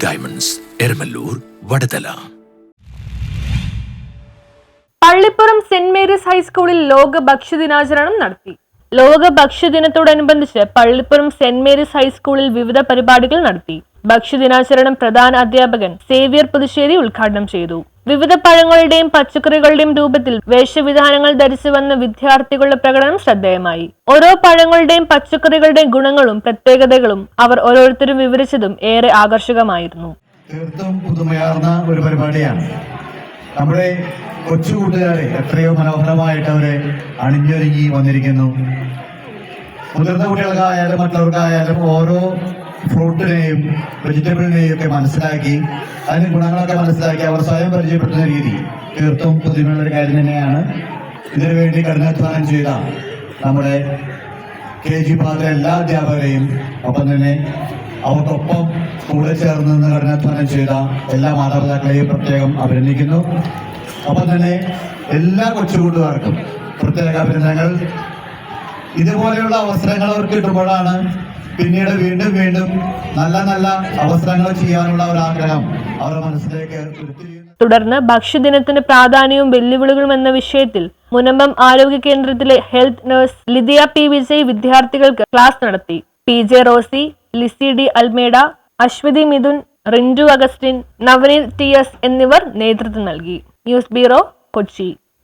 Diamonds, Eramalloor, Vaduthala. Pallippuram Saint Mary's ഹൈസ്കൂളിൽ ലോക ഭക്ഷ്യദിനാചരണം നടത്തി. ലോക ഭക്ഷ്യദിനത്തോടനുബന്ധിച്ച് പള്ളിപ്പുറം സെന്റ് മേരീസ് ഹൈസ്കൂളിൽ വിവിധ പരിപാടികൾ നടത്തി. ഭക്ഷ്യദിനാചരണം പ്രധാന അധ്യാപകൻ സേവ്യർ പുതുശ്ശേരി ഉദ്ഘാടനം ചെയ്തു. വിവിധ പഴങ്ങളുടെയും പച്ചക്കറികളുടെയും രൂപത്തിൽ വേഷവിധാനങ്ങൾ ധരിച്ചു വന്ന വിദ്യാർത്ഥികളുടെ പ്രകടനം ശ്രദ്ധേയമായി. ഓരോ പഴങ്ങളുടെയും പച്ചക്കറികളുടെയും ഗുണങ്ങളും പ്രത്യേകതകളും അവർ ഓരോരുത്തരും വിവരിച്ചതും ഏറെ ആകർഷകമായിരുന്നു. തീർത്തും പുതുമയാർന്ന ഒരു പരിപാടിയാണ്. നമ്മുടെ കൊച്ചു കൂട്ടുകാരെ എത്രയോ മനോഹരമായിട്ട് അവരെ അണിഞ്ഞൊരുങ്ങി വന്നിരിക്കുന്നു. മുതിർന്ന കുട്ടികൾക്കായാലും മറ്റുള്ളവർക്കായാലും ഓരോ ഫ്രൂട്ടിനെയും വെജിറ്റബിളിനെയും ഒക്കെ മനസ്സിലാക്കി അതിന് ഗുണങ്ങളൊക്കെ മനസ്സിലാക്കി അവർ സ്വയം പരിചയപ്പെടുത്തുന്ന രീതി തീർത്തും പുതുമയുള്ളൊരു കാര്യം തന്നെയാണ്. ഇതിനുവേണ്ടി കഠിനാധ്വാനം ചെയ്ത നമ്മുടെ KG ഭാഗത്തെ എല്ലാ അധ്യാപകരെയും ഒപ്പം തന്നെ അവർക്കൊപ്പം കൂടെ ചേർന്ന് നിന്ന് കഠിനാധ്വാനം ചെയ്ത എല്ലാ മാതാപിതാക്കളെയും പ്രത്യേകം അഭിനന്ദിക്കുന്നു. ഒപ്പം തന്നെ എല്ലാ കൊച്ചുകൂട്ടുകാർക്കും പ്രത്യേക അഭിനന്ദനങ്ങൾ. ഇതുപോലെയുള്ള അവസരങ്ങൾ അവർക്ക് കിട്ടുമ്പോഴാണ് പിന്നീട് വീണ്ടും വീണ്ടും നല്ല നല്ല അവസരങ്ങൾ ചെയ്യാനുള്ള ഒരു ആഗ്രഹം അവരുടെ മനസ്സിലേക്ക്. തുടർന്ന് ഭക്ഷ്യദിനത്തിന്റെ പ്രാധാന്യവും വെല്ലുവിളികളും എന്ന വിഷയത്തിൽ മുനമ്പം ആരോഗ്യ കേന്ദ്രത്തിലെ health nurse Lydia P. Vijay വിദ്യാർത്ഥികൾക്ക് ക്ലാസ് നടത്തി. PJ Rosy, Lizzy D. Almeida, Aswathi Mithun, Rindu Augustine, Navaneeth TS എന്നിവർ നേതൃത്വം നൽകി. News bureau, Kochi.